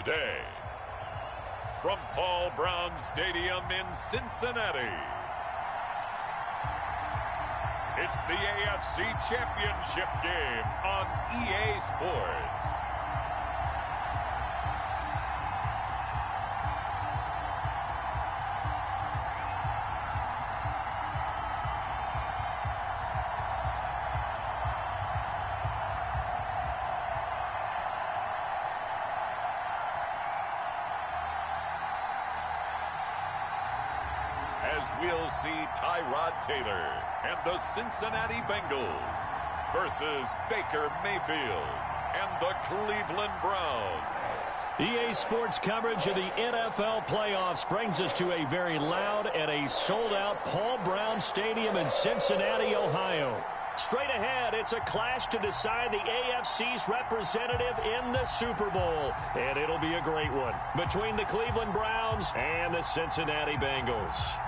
day. From Paul Brown Stadium in Cincinnati, it's the AFC Championship game on EA Sports. As we'll see Tyrod Taylor and the Cincinnati Bengals versus Baker Mayfield and the Cleveland Browns. EA Sports coverage of the NFL playoffs brings us to a very loud and a sold-out Paul Brown Stadium in Cincinnati, Ohio. Straight ahead, it's a clash to decide the AFC's representative in the Super Bowl. And it'll be a great one between the Cleveland Browns and the Cincinnati Bengals.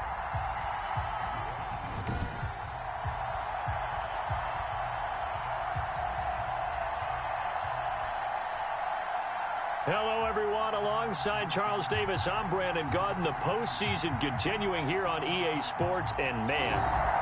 Hello, everyone. Alongside Charles Davis, I'm Brandon Gaudin. The postseason continuing here on EA Sports, and man,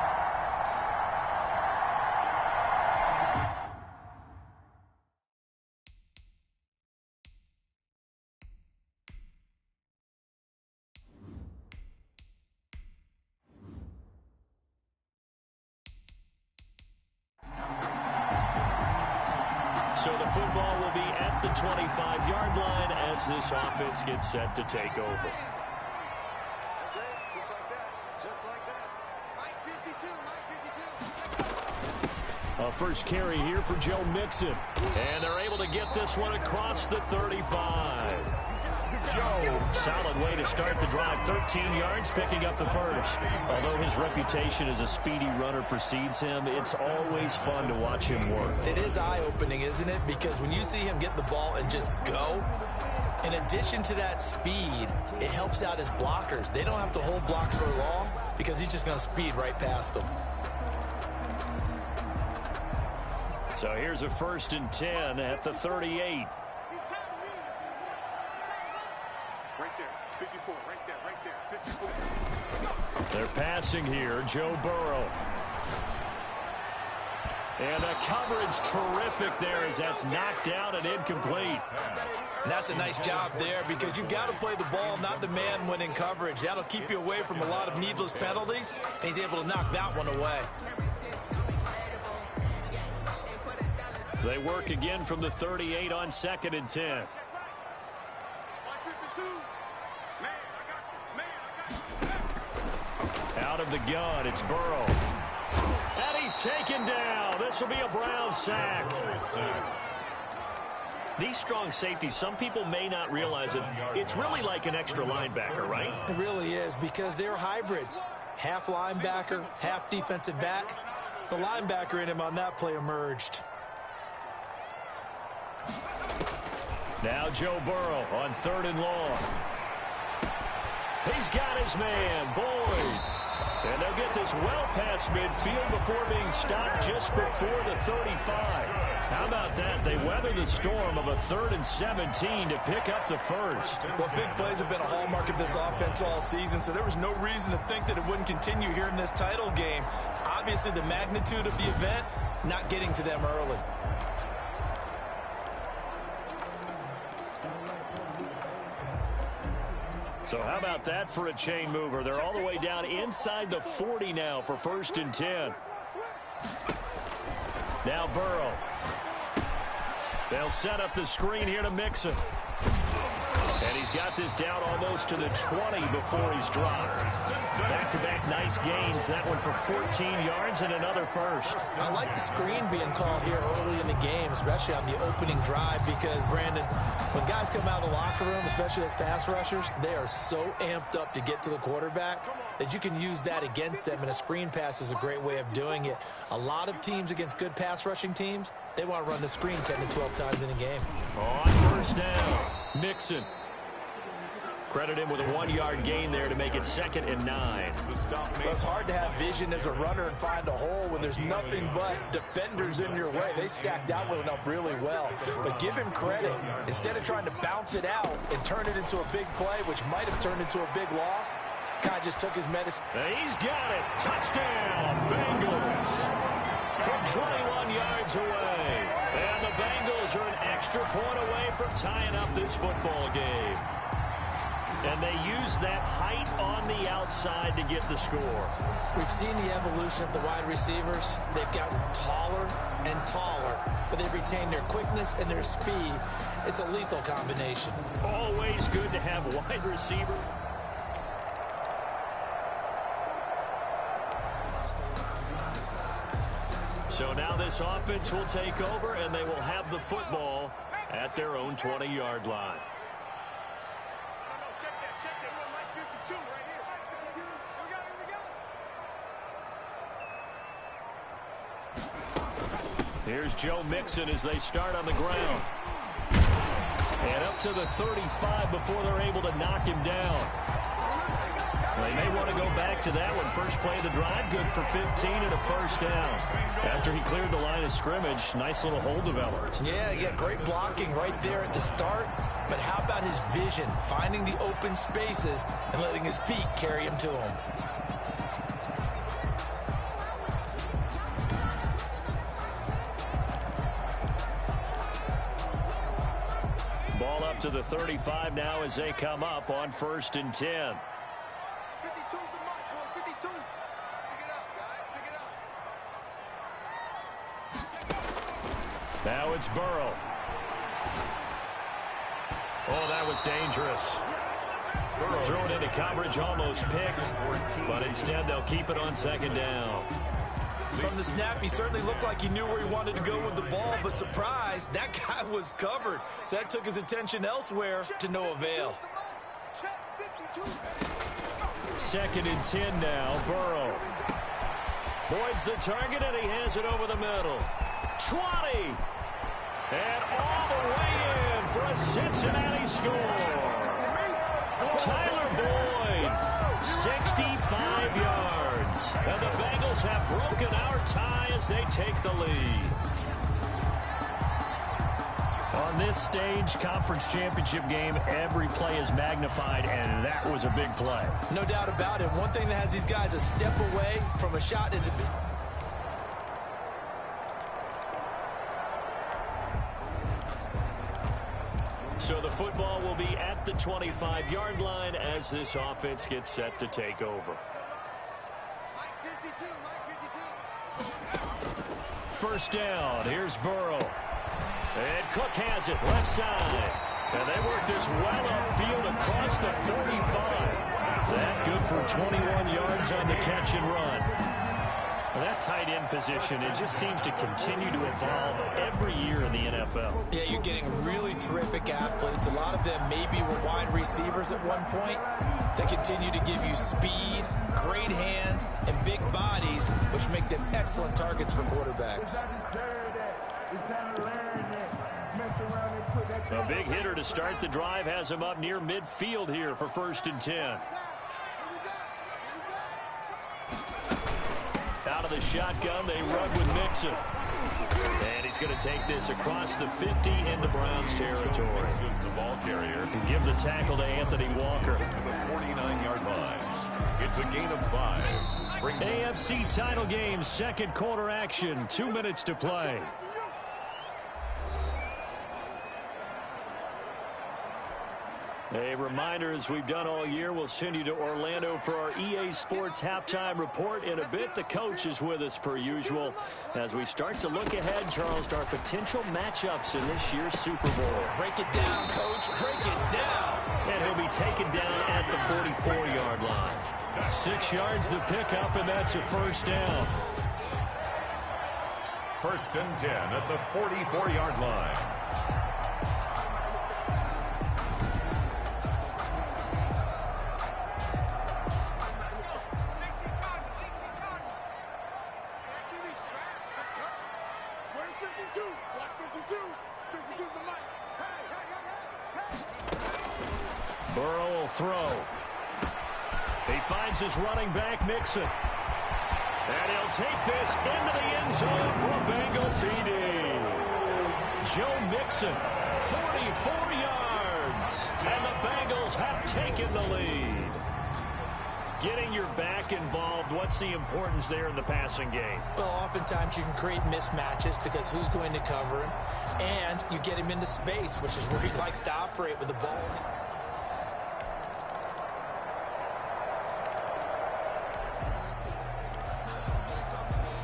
so the football will be at the 25-yard line as this offense gets set to take over. Just like that. Just like that. Mike 52. Mike 52. A first carry here for Joe Mixon. And they're able to get this one across the 35. Solid way to start the drive. 13 yards, picking up the first. Although his reputation as a speedy runner precedes him, it's always fun to watch him work. It is eye-opening, isn't it? Because when you see him get the ball and just go, in addition to that speed, it helps out his blockers. They don't have to hold blocks for long because he's just going to speed right past them. So here's a 1st and 10 at the 38. Right there. 54. Right there. Right there. 54. They're passing here. Joe Burrow. And the coverage terrific there as that's knocked down and incomplete. And that's a nice job there because you've got to play the ball, not the man when in coverage. That'll keep you away from a lot of needless penalties, and he's able to knock that one away. They work again from the 38 on 2nd and 10. Out of the gun, it's Burrow. And he's taken down. This will be a Brown sack. These strong safeties, some people may not realize it. It's really like an extra linebacker, right? It really is because they're hybrids. Half linebacker, half defensive back. The linebacker in him on that play emerged. Now Joe Burrow on 3rd and long. He's got his man, Boyd. And they'll get this well past midfield before being stopped just before the 35. How about that? They weather the storm of a 3rd and 17 to pick up the first. Well, big plays have been a hallmark of this offense all season, so there was no reason to think that it wouldn't continue here in this title game. Obviously, the magnitude of the event, not getting to them early. So how about that for a chain mover? They're all the way down inside the 40 now for 1st and 10. Now Burrow. They'll set up the screen here to Mixon. And he's got this down almost to the 20 before he's dropped. Back-to-back nice gains. That one for 14 yards and another first. I like the screen being called here early in the game, especially on the opening drive, because, Brandon, when guys come out of the locker room, especially as pass rushers, they are so amped up to get to the quarterback that you can use that against them, and a screen pass is a great way of doing it. A lot of teams against good pass rushing teams, they want to run the screen 10 to 12 times in a game. On 1st down, Mixon. Credit him with a 1-yard gain there to make it 2nd and 9. Well, it's hard to have vision as a runner and find a hole when there's nothing but defenders in your way. They stacked that one up really well. But give him credit. Instead of trying to bounce it out and turn it into a big play, which might have turned into a big loss, kind of just took his medicine. He's got it. Touchdown, Bengals. From 21 yards away. And the Bengals are an extra point away from tying up this football game. And they use that height on the outside to get the score. We've seen the evolution of the wide receivers. They've gotten taller and taller, but they've retained their quickness and their speed. It's a lethal combination. Always good to have wide receiver. So now this offense will take over, and they will have the football at their own 20-yard line. Here's Joe Mixon as they start on the ground. And up to the 35 before they're able to knock him down. They may want to go back to that one. First play of the drive, good for 15 and a first down. After he cleared the line of scrimmage, nice little hole developed. Yeah, great blocking right there at the start. But how about his vision, finding the open spaces and letting his feet carry him to him? Ball up to the 35 now as they come up on 1st and 10. Now it's Burrow. Oh, that was dangerous. Thrown into coverage, almost picked, but instead they'll keep it on 2nd down. From the snap, he certainly looked like he knew where he wanted to go with the ball, but surprise, that guy was covered. So that took his attention elsewhere to no avail. 2nd and 10 now, Burrow. Boyd's the target, and he has it over the middle. 20! And all the way in for a Cincinnati score. Tyler Boyd, 65 yards. And the Bengals have broken our tie as they take the lead. On this stage, conference championship game, every play is magnified, and that was a big play. No doubt about it. One thing that has these guys a step away from a shot into... So the football will be at the 25-yard line as this offense gets set to take over. First down, here's Burrow. And Cook has it, left side. And they work this well upfield across the 45. That good for 21 yards on the catch and run. Well, that tight end position, it just seems to continue to evolve every year in the NFL. Yeah, you're getting really terrific athletes. A lot of them maybe were wide receivers at one point. They continue to give you speed, great hands, and big bodies, which make them excellent targets for quarterbacks. A big hitter to start the drive has him up near midfield here for 1st and 10. Out of the shotgun, they run with Mixon. And he's going to take this across the 50 into Browns territory. The ball carrier. And give the tackle to Anthony Walker. To the 49-yard line. It's a gain of 5. AFC title game, 2nd quarter action. 2 minutes to play. A reminder, as we've done all year, we'll send you to Orlando for our EA Sports halftime report in a bit. The coach is with us per usual as we start to look ahead, Charles, to our potential matchups in this year's Super Bowl. Break it down, Coach. Break it down. And he'll be taken down at the 44-yard line. 6 yards the pickup, and that's a first down. 1st and 10 at the 44-yard line. Burrow will throw. He finds his running back, Mixon. And he'll take this into the end zone for a Bengal TD. Joe Mixon, 44 yards. And the Bengals have taken the lead. Getting your back involved, what's the importance there in the passing game? Well, oftentimes you can create mismatches because who's going to cover him, and you get him into space, which is where he likes to operate with the ball.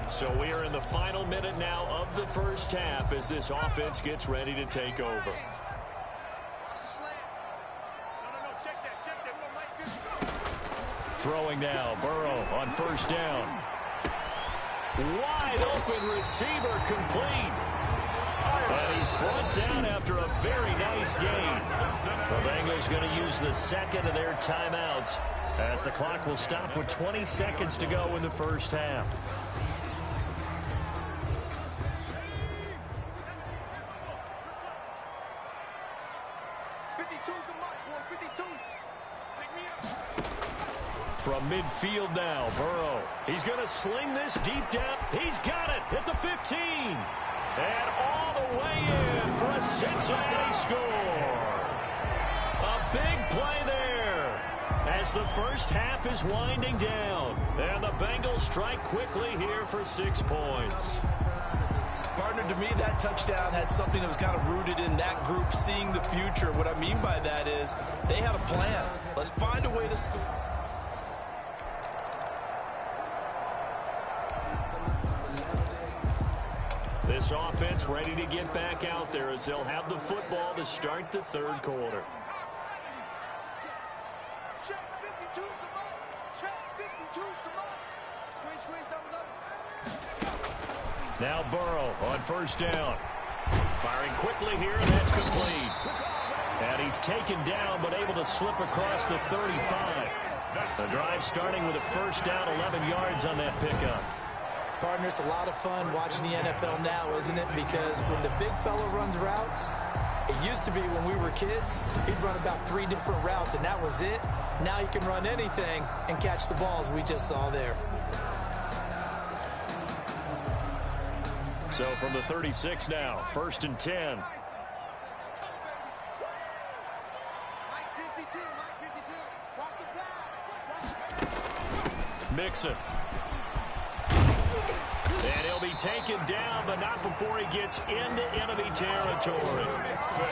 So we are in the final minute now of the first half as this offense gets ready to take over. Throwing now, Burrow on first down. Wide open receiver complete. And he's brought down after a very nice gain. The Bengals going to use the second of their timeouts as the clock will stop with 20 seconds to go in the first half. From midfield now, Burrow. He's going to sling this deep down. He's got it at the 15. And all the way in for a Cincinnati score. A big play there as the first half is winding down. And the Bengals strike quickly here for 6 points. Partner, to me, that touchdown had something that was kind of rooted in that group seeing the future. What I mean by that is they had a plan. Let's find a way to score. This offense ready to get back out there as they'll have the football to start the third quarter. Check 52's the mark. Check 52's the mark. Squeeze down the double. Now Burrow on first down. Firing quickly here, and that's complete. And he's taken down but able to slip across the 35. The drive starting with a first down, 11 yards on that pickup. Partner, it's a lot of fun watching the NFL now, isn't it? Because when the big fella runs routes, it used to be when we were kids, he'd run about 3 different routes, and that was it. Now he can run anything and catch the balls we just saw there. So from the 36 now, 1st and 10. Mike 52, Mike 52. Watch the pass. Mixon. And he'll be taken down, but not before he gets into enemy territory.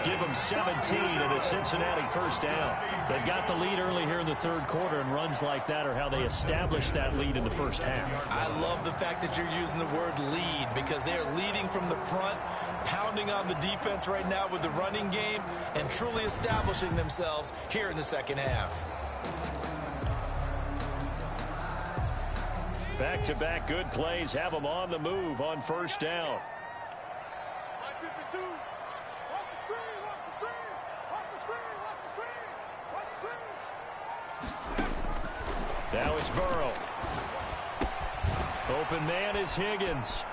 Give him 17 and a Cincinnati first down. They've got the lead early here in the third quarter, and runs like that are how they establish that lead in the first half. I love the fact that you're using the word lead because they are leading from the front, pounding on the defense right now with the running game, and truly establishing themselves here in the second half. Back-to-back good plays have them on the move on first down. Mike 52. Watch the screen, watch the screen. Watch the screen, watch the screen. Watch the screen. Now it's Burrow. Open man is Higgins.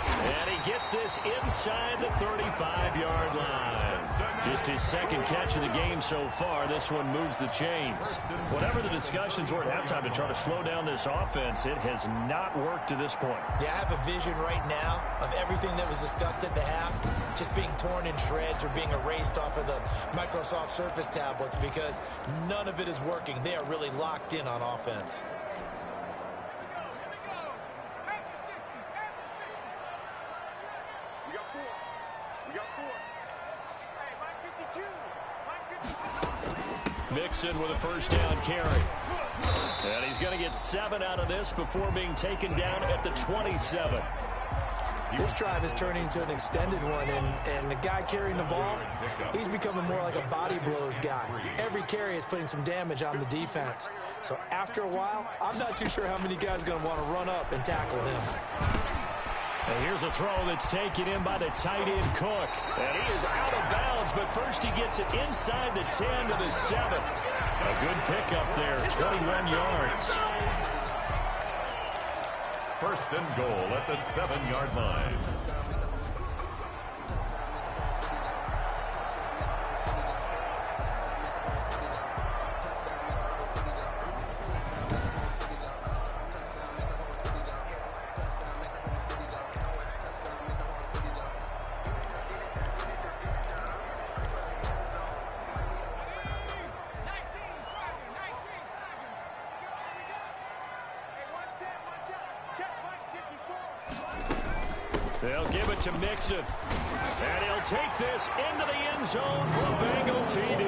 And he gets this inside the 35-yard line. Just his second catch of the game so far. This one moves the chains. Whatever the discussions were at halftime to try to slow down this offense, it has not worked to this point. Yeah, I have a vision right now of everything that was discussed at the half just being torn in shreds or being erased off of the Microsoft Surface tablets because none of it is working. They are really locked in on offense. Mixon with a first down carry. And he's going to get 7 out of this before being taken down at the 27. This drive is turning into an extended one, and the guy carrying the ball, he's becoming more like a body blows guy. Every carry is putting some damage on the defense. So after a while, I'm not too sure how many guys are going to want to run up and tackle him. And here's a throw that's taken in by the tight end Cook. And he is out of bounds, but first he gets it inside the 10 to the 7. A good pickup there, 21 yards. First and goal at the 7-yard line. They'll give it to Mixon. And he'll take this into the end zone for a Bengal TD.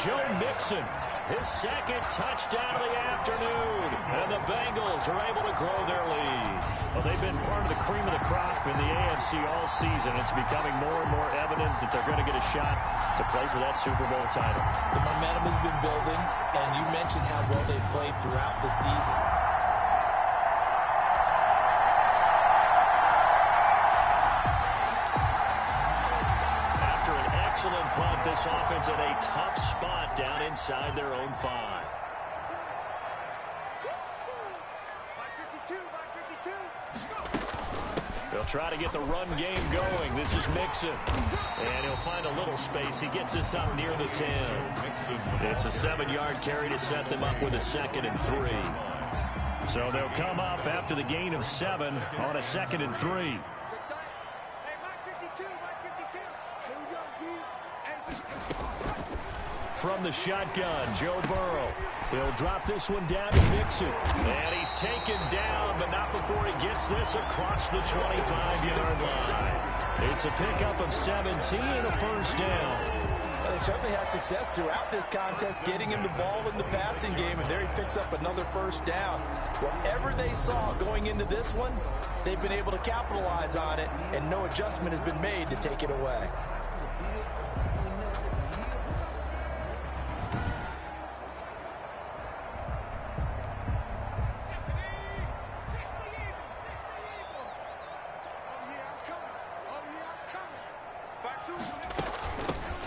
Joe Mixon, his second touchdown of the afternoon. And the Bengals are able to grow their lead. Well, they've been part of the cream of the crop in the AFC all season. It's becoming more and more evident that they're going to get a shot to play for that Super Bowl title. The momentum has been building, and you mentioned how well they've played throughout the season. After an excellent punt, this offense at a tough spot down inside their own 5. They'll try to get the run game going. This is Mixon. And he'll find a little space. He gets us up near the 10. It's a 7-yard carry to set them up with a 2nd and 3. So they'll come up after the gain of 7 on a 2nd and 3. From the shotgun, Joe Burrow. He'll drop this one down to Mixon. And he's taken down, but not before he gets this across the 25-yard line. It's a pickup of 17 and a first down. Well, they certainly had success throughout this contest, getting him the ball in the passing game, and there he picks up another first down. Whatever they saw going into this one, they've been able to capitalize on it, and no adjustment has been made to take it away.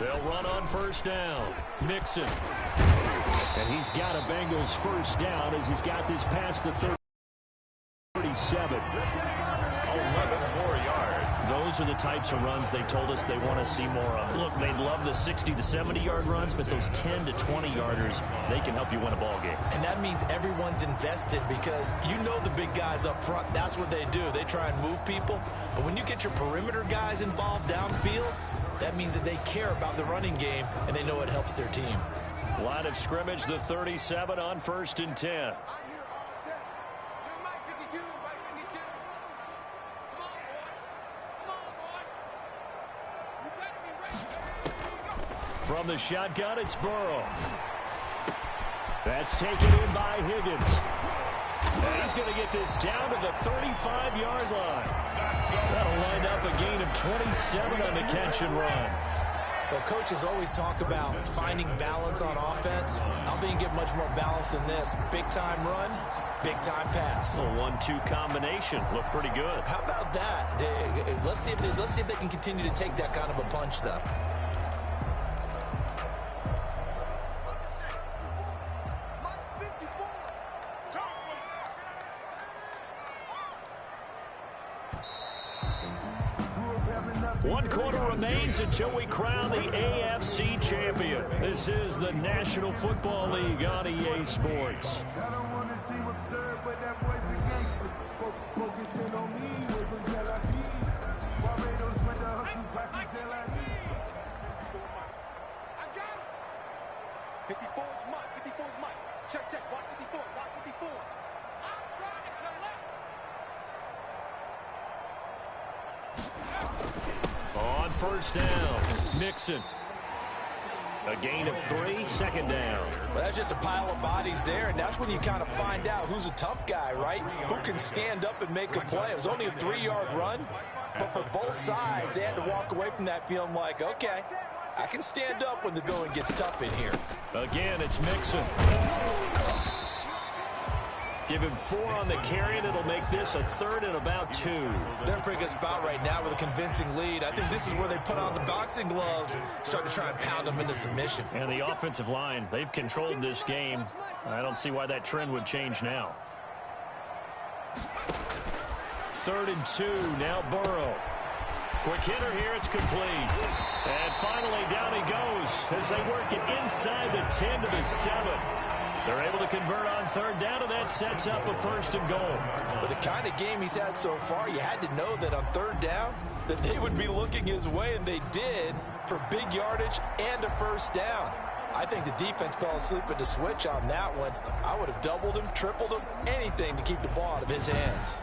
They'll run on first down. Mixon. And he's got a Bengals first down as he's got this past the 37. 11 more yards. Those are the types of runs they told us they want to see more of. Look, they'd love the 60 to 70-yard runs, but those 10 to 20-yarders, they can help you win a ball game. And that means everyone's invested because you know the big guys up front, that's what they do. They try and move people. But when you get your perimeter guys involved downfield, that means that they care about the running game, and they know it helps their team. Line of scrimmage, the 37 on 1st and 10. From the shotgun, it's Burrow. That's taken in by Higgins. And he's going to get this down to the 35-yard line. That'll line up a gain of 27 on the catch and run. Well, coaches always talk about finding balance on offense. I don't think you get much more balance than this. Big-time run, big-time pass. A 1-2 combination. Looked pretty good. How about that? Let's see if they can continue to take that kind of a punch, though. One quarter remains until we crown the AFC champion. This is the National Football League on EA Sports. On first down, Mixon. A gain of 3, 2nd down. Well, that's just a pile of bodies there, and that's when you kind of find out who's a tough guy, right? Who can stand up and make a play. It was only a 3-yard run, but for both sides, they had to walk away from that feeling like, okay, I can stand up when the going gets tough in here. Again, it's Mixon. Give him 4 on the carry, and it'll make this a 3rd and about 2. They're in a pretty good spot right now with a convincing lead. I think this is where they put on the boxing gloves, start to try and pound them into submission. And the offensive line, they've controlled this game. I don't see why that trend would change now. 3rd and 2, now Burrow. Quick hitter here, it's complete. And finally down he goes as they work it inside the 10 to the 7. They're able to convert on 3rd down, and that sets up a 1st and goal. With the kind of game he's had so far, you had to know that on 3rd down that they would be looking his way, and they did for big yardage and a 1st down. I think the defense fell asleep at the switch on that one. I would have doubled him, tripled him, anything to keep the ball out of his hands.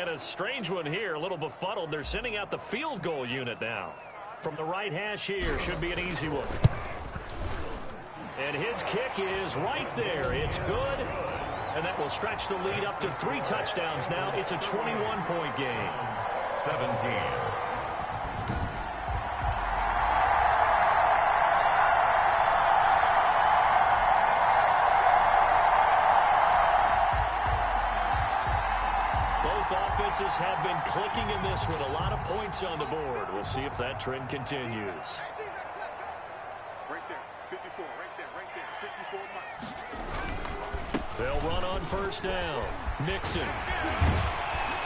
And a strange one here, a little befuddled. They're sending out the field goal unit now. From the right hash here, should be an easy one. And his kick is right there. It's good. And that will stretch the lead up to 3 touchdowns now. It's a 21-point game. 17. Offenses have been clicking in this one. A lot of points on the board. We'll see if that trend continues. Right there, 54, right there, 54 miles. They'll run on first down. Mixon.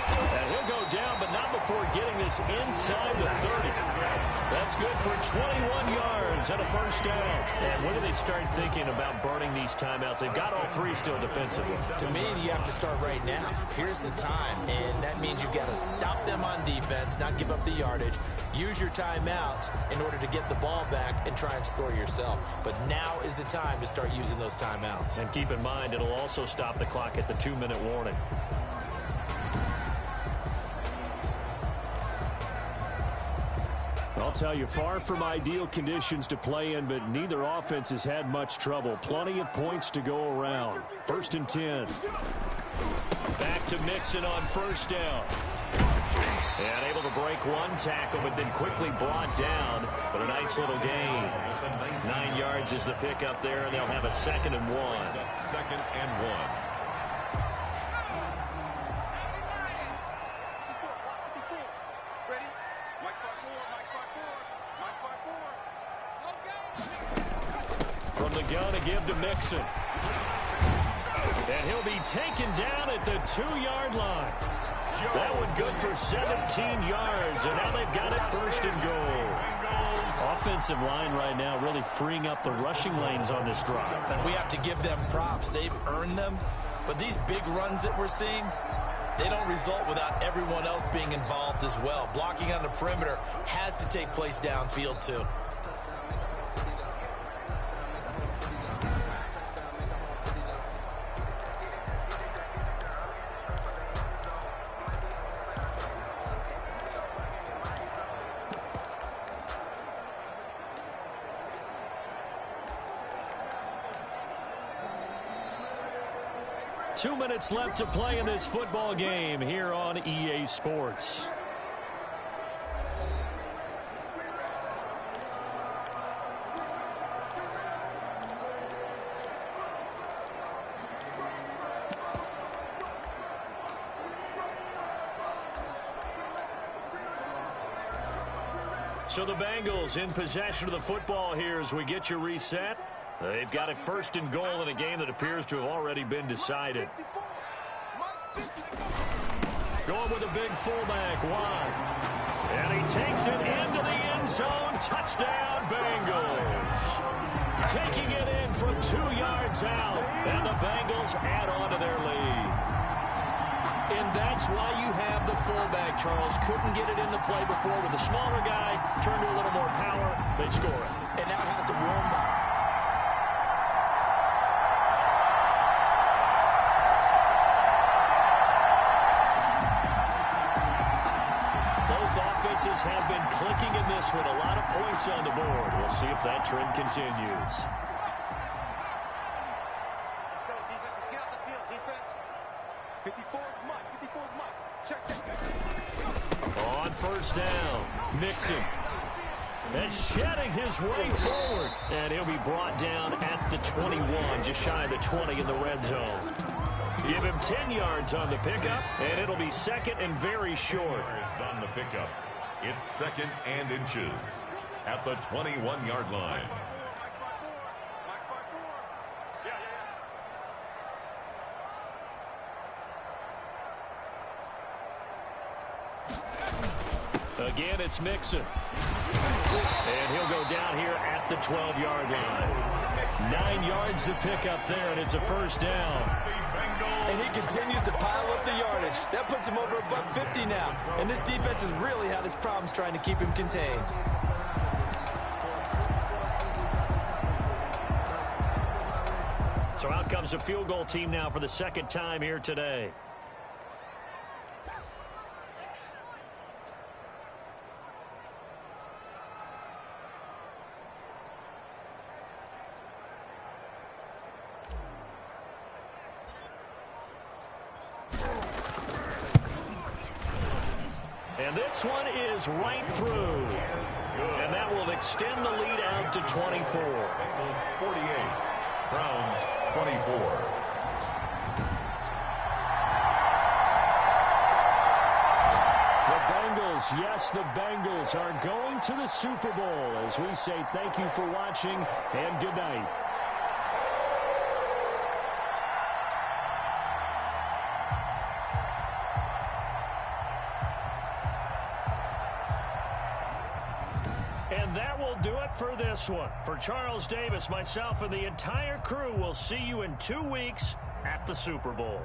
And he'll go down, but not before getting this inside the 30. That's good for 21 yards and a first down. And when do they start thinking about burning these timeouts? They've got all 3 still defensively. To me, you have to start right now. Here's the time, and that means you've got to stop them on defense, not give up the yardage, use your timeouts in order to get the ball back and try and score yourself. But now is the time to start using those timeouts. And keep in mind, it'll also stop the clock at the 2-minute warning. I'll tell you, far from ideal conditions to play in, but neither offense has had much trouble. Plenty of points to go around. 1st and 10. Back to Mixon on first down. And able to break 1 tackle, but then quickly brought down. But a nice little gain. 9 yards is the pickup there, and they'll have a 2nd and 1. 2nd and 1. From the gun to give to Mixon. And he'll be taken down at the 2-yard line. That one good for 17 yards, and now they've got it 1st and goal. Offensive line right now really freeing up the rushing lanes on this drive. And we have to give them props. They've earned them. But these big runs that we're seeing, they don't result without everyone else being involved as well. Blocking on the perimeter has to take place downfield too. Two minutes left to play in this football game here on EA Sports. So the Bengals in possession of the football here as we get you reset. They've got it 1st and goal in a game that appears to have already been decided. Going with a big fullback, wide. And he takes it into the end zone. Touchdown, Bengals. Taking it in from 2 yards out. And the Bengals add on to their lead. And that's why you have the fullback, Charles. Couldn't get it in the play before with the smaller guy. Turned to a little more power. They score it. And now it has to warm. Have been clicking in this one. A lot of points on the board. We'll see if that trend continues. Let's go, defense. Let's get out the field, defense. 54's Mike. 54's Mike. Check. On first down, Mixon. And shedding his way forward. And he'll be brought down at the 21, just shy of the 20 in the red zone. Give him 10 yards on the pickup, and it'll be 2nd and very short. Yards on the pickup. It's 2nd and inches at the 21-yard line. Again, it's Mixon. And he'll go down here at the 12-yard line. 9 yards to pick up there, and it's a first down. And he continues to pile up the yardage. That puts him over $150 now. And this defense has really had its problems trying to keep him contained. So out comes a field goal team now for the 2nd time here today. And this one is right through. And that will extend the lead out to 24. Bengals 48, Browns 24. Yes, the Bengals are going to the Super Bowl as we say thank you for watching and good night. And that will do it for this one. For Charles Davis, myself, and the entire crew, we'll see you in 2 weeks at the Super Bowl.